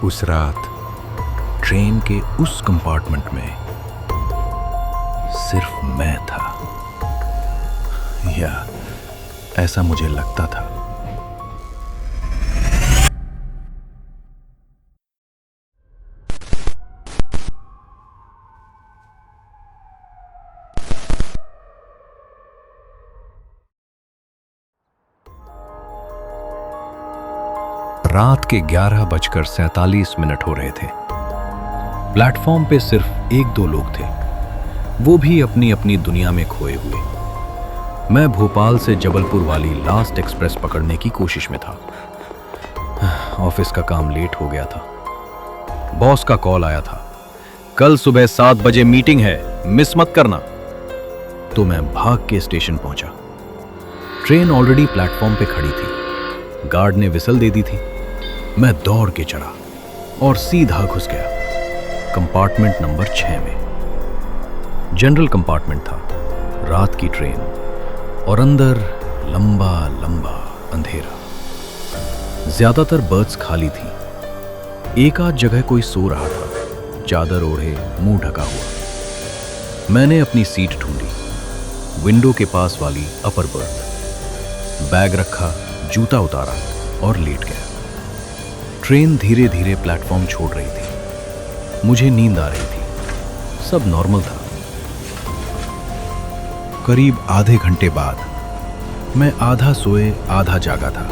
उस रात ट्रेन के उस कंपार्टमेंट में सिर्फ मैं था, या ऐसा मुझे लगता था। रात के 11:47 हो रहे थे। प्लेटफॉर्म पे सिर्फ एक दो लोग थे, वो भी अपनी अपनी दुनिया में खोए हुए। मैं भोपाल से जबलपुर वाली लास्ट एक्सप्रेस पकड़ने की कोशिश में था। ऑफिस का काम लेट हो गया था। बॉस का कॉल आया था, कल सुबह 7 बजे मीटिंग है, मिस मत करना। तो मैं भाग के स्टेशन पहुंचा। ट्रेन ऑलरेडी प्लेटफॉर्म पे खड़ी थी। गार्ड ने विसल दे दी थी। मैं दौड़ के चढ़ा और सीधा घुस गया कंपार्टमेंट नंबर 6 में। जनरल कंपार्टमेंट था, रात की ट्रेन, और अंदर लंबा लंबा अंधेरा। ज्यादातर बर्थ्स खाली थी। एक आध जगह कोई सो रहा था, चादर ओढ़े, मुंह ढका हुआ। मैंने अपनी सीट ढूंढी, विंडो के पास वाली अपर बर्थ। बैग रखा, जूता उतारा और लेट गया। ट्रेन धीरे धीरे प्लेटफॉर्म छोड़ रही थी। मुझे नींद आ रही थी, सब नॉर्मल था। करीब आधे घंटे बाद मैं आधा सोए आधा जागा था।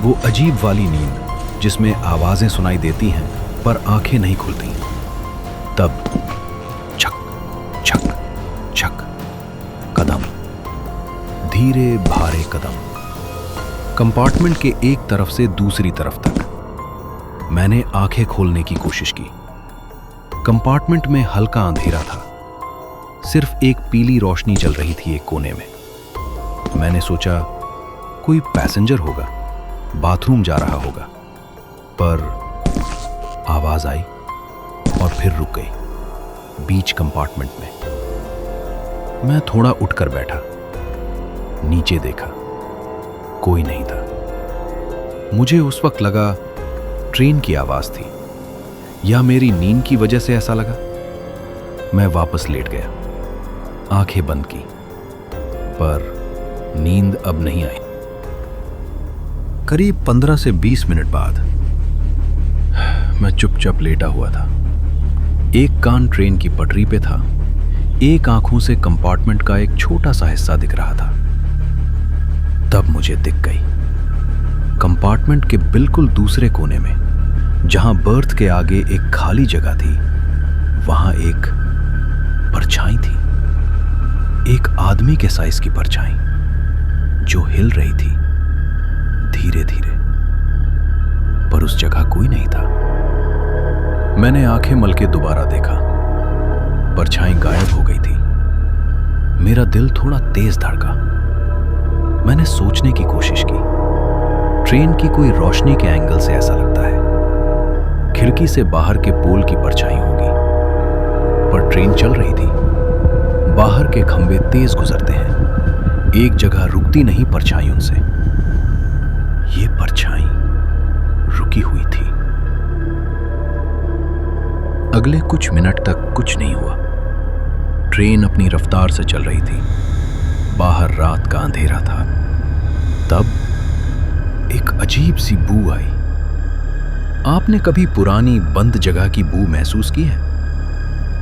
वो अजीब वाली नींद जिसमें आवाजें सुनाई देती हैं पर आंखें नहीं खुलती। तब छक छक छक, कदम, धीरे भारे कदम, कंपार्टमेंट के एक तरफ से दूसरी तरफ तक। मैंने आंखें खोलने की कोशिश की। कंपार्टमेंट में हल्का अंधेरा था, सिर्फ एक पीली रोशनी जल रही थी एक कोने में। मैंने सोचा कोई पैसेंजर होगा, बाथरूम जा रहा होगा, पर आवाज आई और फिर रुक गई बीच कंपार्टमेंट में। मैं थोड़ा उठकर बैठा, नीचे देखा, कोई नहीं था। मुझे उस वक्त लगा ट्रेन की आवाज थी, या मेरी नींद की वजह से ऐसा लगा। मैं वापस लेट गया, आंखें बंद की, पर नींद अब नहीं आई। करीब 15 से 20 मिनट बाद मैं चुपचाप लेटा हुआ था। एक कान ट्रेन की पटरी पे था, एक आंखों से कंपार्टमेंट का एक छोटा सा हिस्सा दिख रहा था। तब मुझे दिख गई, कंपार्टमेंट के बिल्कुल दूसरे कोने में, जहां बर्थ के आगे एक खाली जगह थी, वहां एक परछाई थी। एक आदमी के साइज की परछाई जो हिल रही थी धीरे धीरे, पर उस जगह कोई नहीं था। मैंने आंखें मल के दोबारा देखा, परछाई गायब हो गई थी। मेरा दिल थोड़ा तेज धड़का। मैंने सोचने की कोशिश की, ट्रेन की कोई रोशनी के एंगल से ऐसा लगता है खिड़की से बाहर के पोल की परछाई होगी, पर ट्रेन चल रही थी। बाहर के खंभे तेज गुजरते हैं, एक जगह रुकती नहीं परछाइयों से। ये परछाई रुकी हुई थी। अगले कुछ मिनट तक कुछ नहीं हुआ। ट्रेन अपनी रफ्तार से चल रही थी। बाहर रात का अंधेरा था। तब एक अजीब सी बू आई। आपने कभी पुरानी बंद जगह की बू महसूस की है?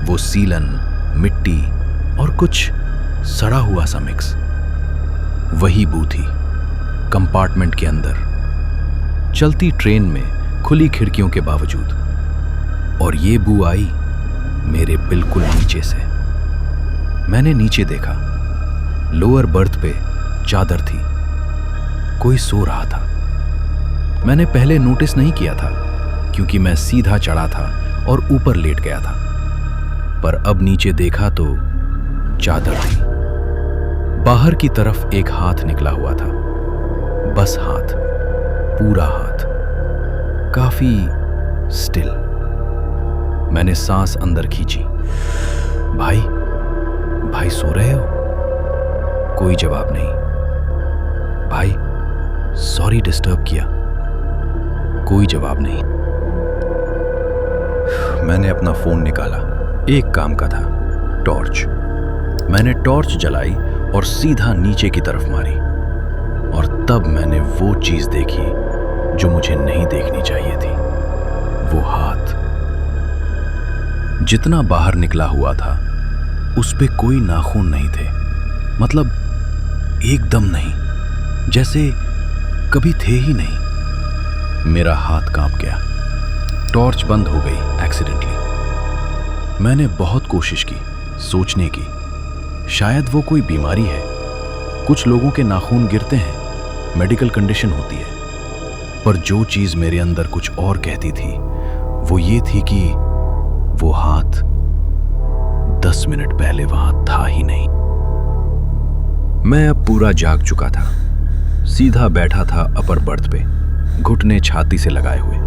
वो सीलन, मिट्टी और कुछ सड़ा हुआ सा मिक्स, वही बू थी कंपार्टमेंट के अंदर, चलती ट्रेन में खुली खिड़कियों के बावजूद। और ये बू आई मेरे बिल्कुल नीचे से। मैंने नीचे देखा, लोअर बर्थ पे चादर थी, कोई सो रहा था। मैंने पहले नोटिस नहीं किया था क्योंकि मैं सीधा चढ़ा था और ऊपर लेट गया था, पर अब नीचे देखा तो चादर थी। बाहर की तरफ एक हाथ निकला हुआ था, बस हाथ, पूरा हाथ, काफी स्टिल। मैंने सांस अंदर खींची। भाई, भाई सो रहे हो? कोई जवाब नहीं। भाई, सॉरी डिस्टर्ब किया। कोई जवाब नहीं। मैंने अपना फोन निकाला। एक काम का था, टॉर्च। मैंने टॉर्च जलाई और सीधा नीचे की तरफ मारी, और तब मैंने वो चीज देखी जो मुझे नहीं देखनी चाहिए थी। वो हाथ जितना बाहर निकला हुआ था, उस पे कोई नाखून नहीं थे। मतलब एकदम नहीं, जैसे कभी थे ही नहीं। मेरा हाथ कांप गया। टॉर्च बंद हो गई एक्सीडेंटली। मैंने बहुत कोशिश की सोचने की, शायद वो कोई बीमारी है। कुछ लोगों के नाखून गिरते हैं, मेडिकल कंडीशन होती है। पर जो चीज मेरे अंदर कुछ और कहती थी, वो ये थी कि वो हाथ 10 मिनट पहले वहां था ही नहीं। मैं अब पूरा जाग चुका था। सीधा बैठा था अपर बर्थ पे, घुटने छाती से लगाए हुए।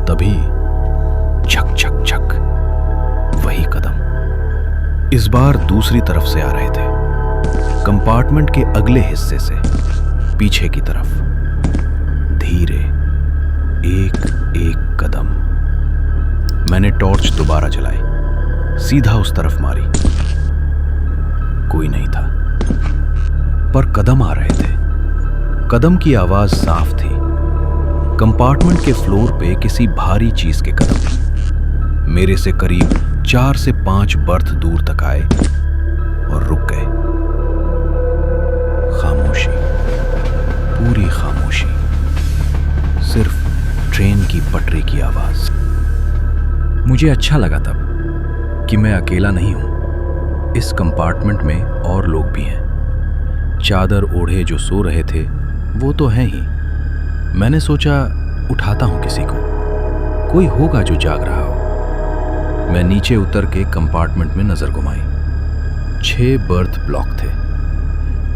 तभी छक छक छक, वही कदम। इस बार दूसरी तरफ से आ रहे थे, कंपार्टमेंट के अगले हिस्से से, पीछे की तरफ। धीरे, एक एक कदम। मैंने टॉर्च दोबारा जलाई, सीधा उस तरफ मारी। कोई नहीं था, पर कदम आ रहे थे। कदम की आवाज साफ थी। कंपार्टमेंट के फ्लोर पे किसी भारी चीज के कदम मेरे से करीब 4 से 5 बर्थ दूर तक आए और रुक गए। खामोशी, पूरी खामोशी, सिर्फ ट्रेन की पटरी की आवाज। मुझे अच्छा लगा तब कि मैं अकेला नहीं हूं। इस कंपार्टमेंट में और लोग भी हैं। चादर ओढ़े जो सो रहे थे वो तो हैं ही। मैंने सोचा उठाता हूं किसी को, कोई होगा जो जाग रहा हो। मैं नीचे उतर के कंपार्टमेंट में नजर घुमाई। 6 बर्थ ब्लॉक थे।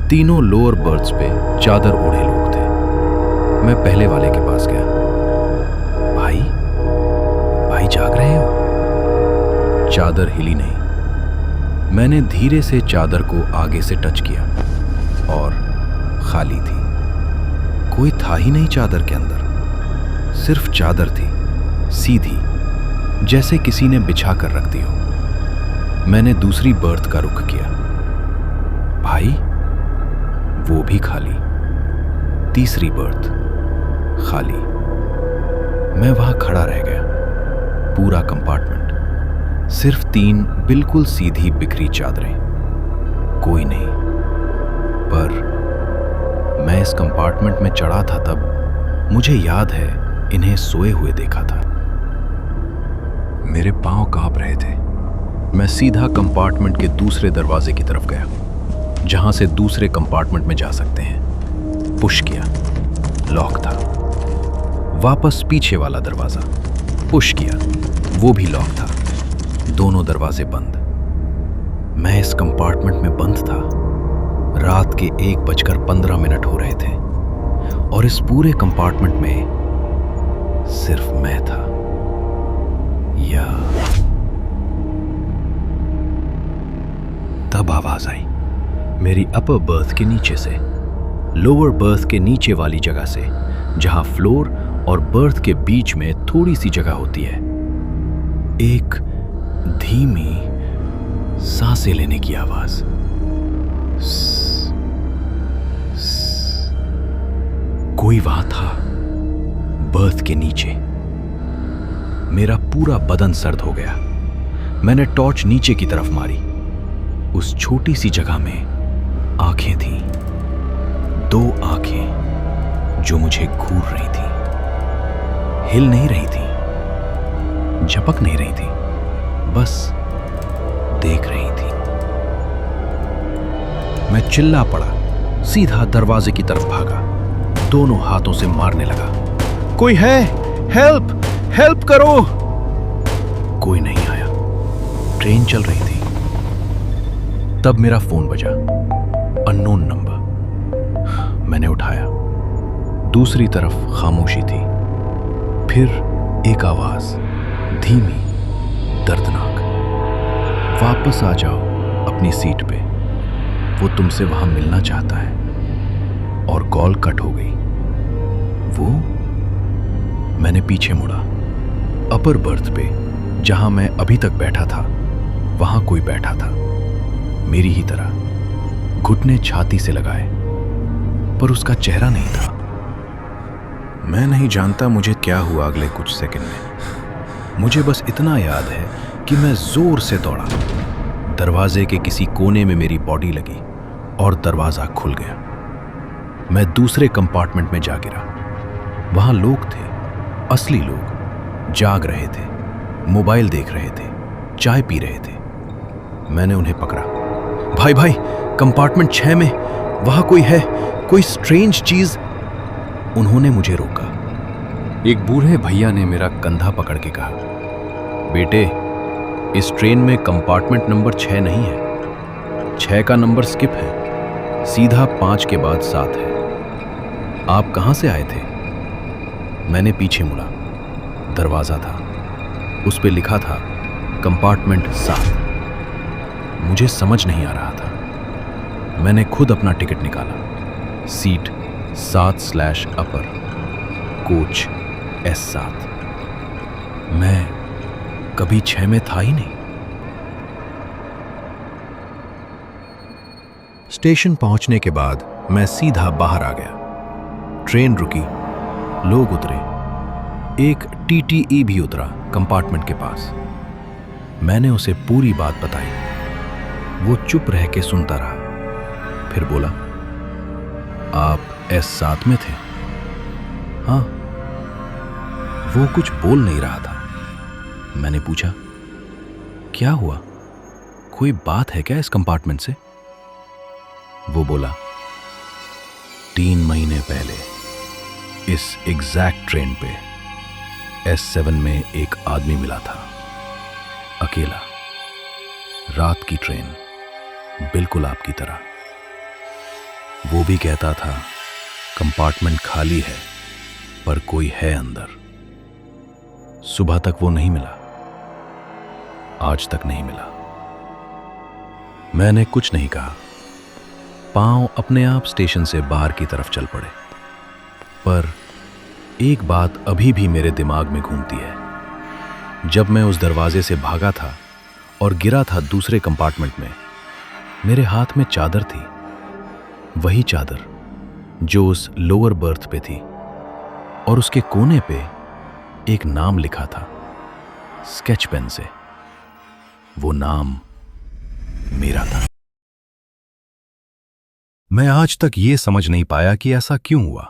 तीनों लोअर बर्थ्स पे चादर ओढ़े लोग थे। मैं पहले वाले के पास गया। भाई, भाई जाग रहे हो? चादर हिली नहीं। मैंने धीरे से चादर को आगे से टच किया और खाली थी। कोई था ही नहीं चादर के अंदर। सिर्फ चादर थी, सीधी, जैसे किसी ने बिछा कर रख दी हो। मैंने दूसरी बर्थ का रुख किया। भाई, वो भी खाली। तीसरी बर्थ खाली। मैं वहां खड़ा रह गया। पूरा कंपार्टमेंट, सिर्फ 3 बिल्कुल सीधी बिखरी चादरें। कोई नहीं। पर मैं इस कंपार्टमेंट में चढ़ा था तब मुझे याद है इन्हें सोए हुए देखा था। मेरे पांव कांप रहे थे। मैं सीधा कंपार्टमेंट के दूसरे दरवाजे की तरफ गया, जहां से दूसरे कंपार्टमेंट में जा सकते हैं। पुश किया, लॉक था। वापस पीछे वाला दरवाजा पुश किया, वो भी लॉक था। दोनों दरवाजे बंद। मैं इस कंपार्टमेंट में बंद था। रात के 1:15 हो रहे थे और इस पूरे कंपार्टमेंट में सिर्फ मैं था। या तब आवाज आई मेरी अपर बर्थ के नीचे से, लोअर बर्थ के नीचे वाली जगह से, जहां फ्लोर और बर्थ के बीच में थोड़ी सी जगह होती है। एक धीमी सांसें लेने की आवाज। कोई वहां था, बर्थ के नीचे। मेरा पूरा बदन सर्द हो गया। मैंने टॉर्च नीचे की तरफ मारी। उस छोटी सी जगह में आंखें थीं, 2 आंखें जो मुझे घूर रही थी। हिल नहीं रही थी, झपक नहीं रही थी, बस देख रही थी। मैं चिल्ला पड़ा, सीधा दरवाजे की तरफ भागा, दोनों हाथों से मारने लगा। कोई है? हेल्प, हेल्प करो! कोई नहीं आया। ट्रेन चल रही थी। तब मेरा फोन बजा, अननोन नंबर। मैंने उठाया। दूसरी तरफ खामोशी थी। फिर एक आवाज, धीमी, दर्दनाक। वापस आ जाओ अपनी सीट पे, वो तुमसे वहां मिलना चाहता है। और कॉल कट हो गई। वो? मैंने पीछे मुड़ा। अपर बर्थ पे जहां मैं अभी तक बैठा था वहां कोई बैठा था, मेरी ही तरह, घुटने छाती से लगाए, पर उसका चेहरा नहीं था। मैं नहीं जानता मुझे क्या हुआ अगले कुछ सेकंड में। मुझे बस इतना याद है कि मैं जोर से दौड़ा, दरवाजे के किसी कोने में मेरी बॉडी लगी और दरवाजा खुल गया। मैं दूसरे कंपार्टमेंट में जा गिरा। वहां लोग थे, असली लोग, जाग रहे थे, मोबाइल देख रहे थे, चाय पी रहे थे। मैंने उन्हें पकड़ा। भाई भाई, कंपार्टमेंट 6 में वहां कोई है, कोई स्ट्रेंज चीज। उन्होंने मुझे रोका। एक बूढ़े भैया ने मेरा कंधा पकड़ के कहा, बेटे, इस ट्रेन में कंपार्टमेंट नंबर 6 नहीं है, 6 का नंबर स्किप है, सीधा 5 के बाद 7 है। आप कहां से आए थे? मैंने पीछे मुड़ा। दरवाजा था, उस पे लिखा था कंपार्टमेंट 7। मुझे समझ नहीं आ रहा था। मैंने खुद अपना टिकट निकाला, सीट 7/अपर, कोच S7। मैं कभी 6 में था ही नहीं। स्टेशन पहुंचने के बाद मैं सीधा बाहर आ गया। ट्रेन रुकी, लोग उतरे, एक TTE भी उतरा कंपार्टमेंट के पास। मैंने उसे पूरी बात बताई। वो चुप रह के सुनता रहा, फिर बोला, आप S7 में थे? हाँ। वो कुछ बोल नहीं रहा था। मैंने पूछा, क्या हुआ, कोई बात है क्या इस कंपार्टमेंट से? वो बोला, 3 महीने पहले इस एग्जैक्ट ट्रेन पे S7 में एक आदमी मिला था, अकेला, रात की ट्रेन, बिल्कुल आपकी तरह। वो भी कहता था कंपार्टमेंट खाली है पर कोई है अंदर। सुबह तक वो नहीं मिला, आज तक नहीं मिला। मैंने कुछ नहीं कहा। पांव अपने आप स्टेशन से बाहर की तरफ चल पड़े। पर एक बात अभी भी मेरे दिमाग में घूमती है। जब मैं उस दरवाजे से भागा था और गिरा था दूसरे कंपार्टमेंट में, मेरे हाथ में चादर थी, वही चादर जो उस लोअर बर्थ पे थी, और उसके कोने पे एक नाम लिखा था स्केच पेन से। वो नाम मेरा था। मैं आज तक ये समझ नहीं पाया कि ऐसा क्यों हुआ,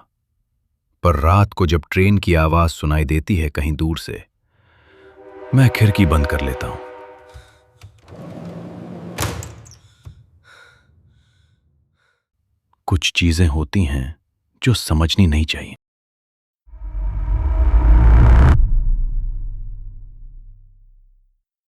पर रात को जब ट्रेन की आवाज सुनाई देती है कहीं दूर से, मैं खिड़की बंद कर लेता हूं। कुछ चीजें होती हैं जो समझनी नहीं चाहिए।